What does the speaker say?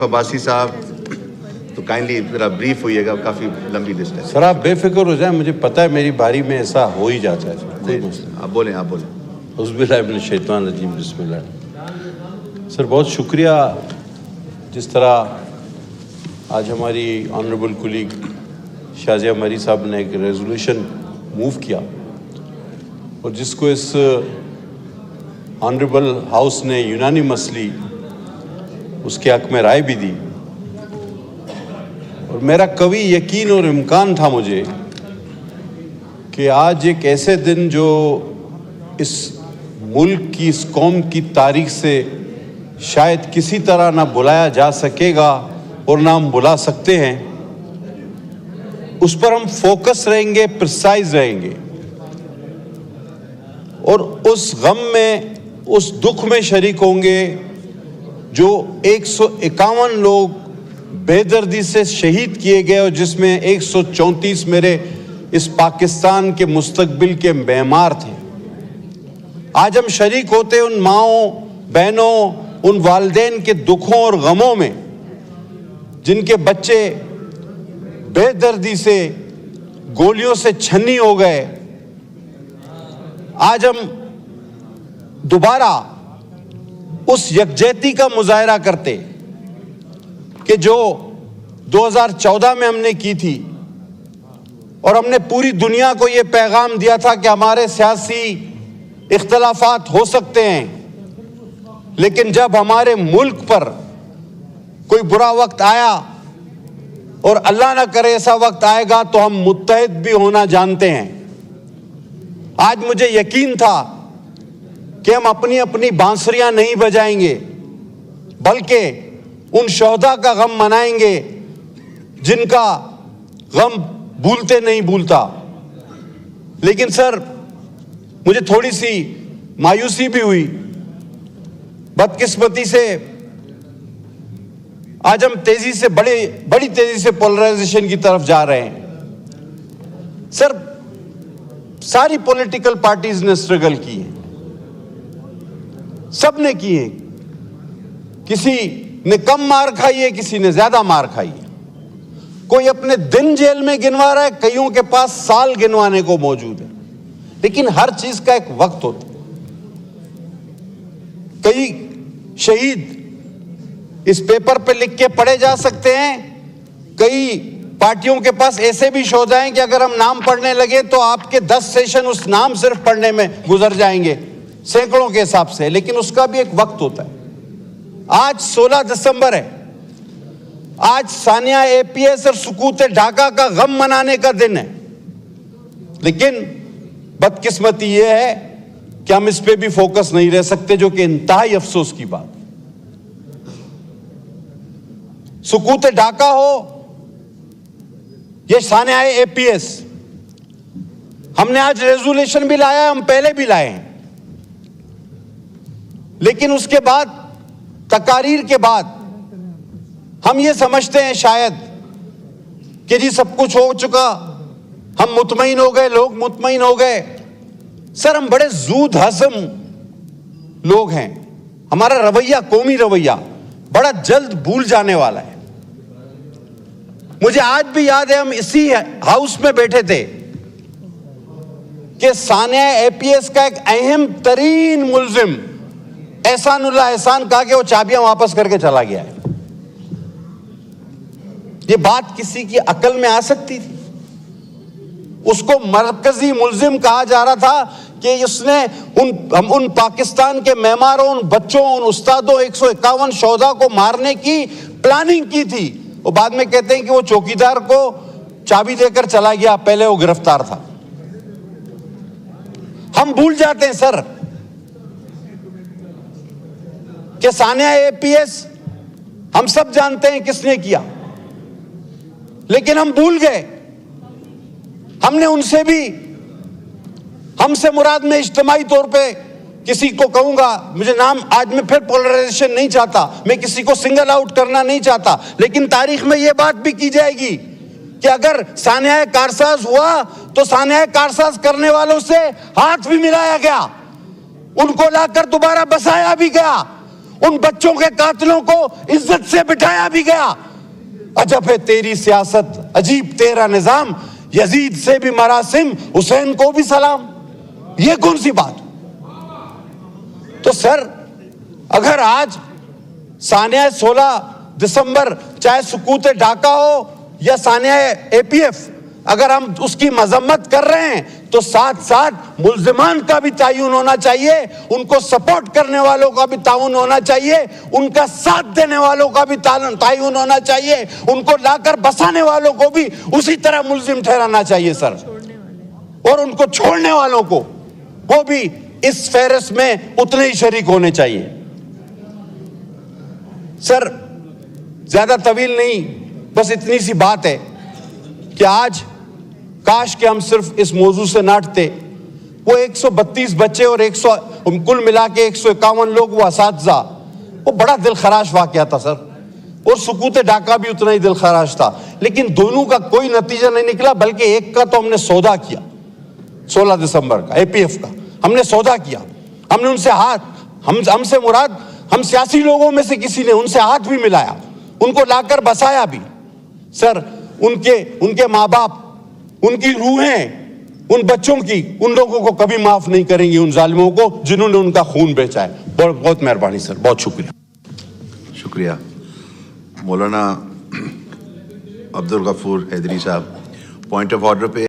अब्बासी साहब तो काइंडली जरा ब्रीफ होइएगा, काफ़ी लंबी लिस्ट है। सर आप बेफिक्र हो जाए, मुझे पता है मेरी बारी में ऐसा हो ही जाता है सर, कोई मसला। आप बोलें। औज़ुबिल्लाहि मिनश शैतानिर रजीम, बिस्मिल्लाह। सर बहुत शुक्रिया, जिस तरह आज हमारी ऑनरेबल कुलीग शाज़िया मरी साहब ने एक रेजोल्यूशन मूव किया और जिसको इस ऑनरेबल हाउस ने यूनानिमसली उसके हक में राय भी दी। और मेरा कभी यकीन और इम्कान था मुझे कि आज एक ऐसे दिन जो इस मुल्क की, इस कौम की तारीख से शायद किसी तरह ना बुलाया जा सकेगा और ना हम बुला सकते हैं, उस पर हम फोकस रहेंगे, प्रिसाइज रहेंगे और उस गम में, उस दुख में शरीक होंगे जो 151 लोग बेदर्दी से शहीद किए गए और जिसमें 134 मेरे इस पाकिस्तान के मुस्तकबिल के मेमार थे। आज हम शरीक होते उन माओं, बहनों, उन वालिदैन के दुखों और गमों में जिनके बच्चे बेदर्दी से गोलियों से छन्नी हो गए। आज हम दोबारा उस यकजहती का मुजाहरा करते कि जो 2014 में हमने की थी और हमने पूरी दुनिया को ये पैगाम दिया था कि हमारे सियासी इख्तलाफात हो सकते हैं, लेकिन जब हमारे मुल्क पर कोई बुरा वक्त आया और अल्लाह ना करे ऐसा वक्त आएगा तो हम मुत्तहिद भी होना जानते हैं। आज मुझे यकीन था कि हम अपनी अपनी बांसुरियां नहीं बजाएंगे, बल्कि उन शोहदा का गम मनाएंगे जिनका गम भूलते नहीं भूलता। लेकिन सर मुझे थोड़ी सी मायूसी भी हुई, बदकिस्मती से आज हम तेजी से बड़ी तेजी से पोलराइजेशन की तरफ जा रहे हैं। सर सारी पॉलिटिकल पार्टीज ने स्ट्रगल की है, सब ने की है, किसी ने कम मार खाई है, किसी ने ज्यादा मार खाई है, कोई अपने दिन जेल में गिनवा रहा है, कईयों के पास साल गिनवाने को मौजूद है। लेकिन हर चीज का एक वक्त होता है। कई शहीद इस पेपर पे लिख के पढ़े जा सकते हैं, कई पार्टियों के पास ऐसे भी शोधा हैं कि अगर हम नाम पढ़ने लगे तो आपके 10 सेशन उस नाम सिर्फ पढ़ने में गुजर जाएंगे, सैकड़ों के हिसाब से। लेकिन उसका भी एक वक्त होता है। आज 16 दिसंबर है, आज सानिया एपीएस और सुकूत ढाका का गम मनाने का दिन है। लेकिन बदकिस्मती यह है कि हम इस पे भी फोकस नहीं रह सकते, जो कि इंतहाई अफसोस की बात। सुकूत ढाका हो, यह सानिया एपीएस, हमने आज रेजोल्यूशन भी लाया, हम पहले भी लाए हैं। लेकिन उसके बाद, तकारीर के बाद, हम ये समझते हैं शायद कि जी सब कुछ हो चुका, हम मुतमईन हो गए, लोग मुतमईन हो गए। सर हम बड़े जूद हज़म लोग हैं, हमारा रवैया, कौमी रवैया बड़ा जल्द भूल जाने वाला है। मुझे आज भी याद है, हम इसी हाउस में बैठे थे कि सानिया एपीएस का एक अहम तरीन मुल्जिम एहसानुल्लाह एहसान कहा कि वो चाबियां वापस करके चला गया है। ये बात किसी की अकल में आ सकती थी? उसको मरकजी मुल्जिम कहा जा रहा था कि उसने उन पाकिस्तान के मेमारों, उन बच्चों, उन उस्तादों, 151 शोधा को मारने की प्लानिंग की थी। और बाद में कहते हैं कि वो चौकीदार को चाबी देकर चला गया, पहले वो गिरफ्तार था। हम भूल जाते हैं सर कि सानिया एपीएस हम सब जानते हैं किसने किया, लेकिन हम भूल गए। हमने उनसे भी, हमसे मुराद में इज्तिमाई तौर पे किसी को कहूंगा, मुझे नाम आज मैं फिर पोलराइजेशन नहीं चाहता, मैं किसी को सिंगल आउट करना नहीं चाहता, लेकिन तारीख में यह बात भी की जाएगी कि अगर सानिया कारसाज हुआ तो सानिया कारसाज करने वालों से हाथ भी मिलाया गया, उनको लाकर दोबारा बसाया भी गया, उन बच्चों के कातिलों को इज्जत से बिठाया भी गया। अजब है तेरी सियासत, अजीब तेरा निजाम, यजीद से भी मरासिम, हुसैन को भी सलाम। ये कौन सी बात? तो सर, अगर आज सानिया 16 दिसंबर, चाहे सुकूत ढाका हो या सानिया एपीएफ, अगर हम उसकी मजम्मत कर रहे हैं तो साथ साथ मुल्जिमान का भी तायुन होना चाहिए, उनको सपोर्ट करने वालों का भी ताउन होना चाहिए, उनका साथ देने वालों का भी तायुन होना चाहिए, उनको लाकर बसाने वालों को भी उसी तरह मुल्जिम ठहराना चाहिए सर। और उनको छोड़ने वालों को वो भी इस फेहरिस्त में उतने ही शरीक होने चाहिए। सर, ज्यादा तवील नहीं, बस इतनी सी बात है कि आज काश कि हम सिर्फ इस मौजू से नाटते। वो 132 बच्चे और 100 कुल मिला के 151 लोग, वो असातिज़ा, वो बड़ा दिल खराश वाकया था सर। और सुकूत ढाका भी उतना ही दिल खराश था, लेकिन दोनों का कोई नतीजा नहीं निकला, बल्कि एक का तो हमने सौदा किया 16 दिसंबर का, एपीएफ का हमने सौदा किया। हमने उनसे हाथ, हमसे मुराद हम सियासी लोगों में से किसी ने उनसे हाथ भी मिलाया, उनको लाकर बसाया भी। सर, उनके माँ बाप, उनकी रूहें, उन बच्चों की, उन लोगों को कभी माफ नहीं करेंगी, उन जालिमों को जिन्होंने उनका खून बेचा है। बहुत बहुत मेहरबानी सर, बहुत शुक्रिया। शुक्रिया। मौलाना अब्दुल गफूर हैदरी साहब, पॉइंट ऑफ ऑर्डर पे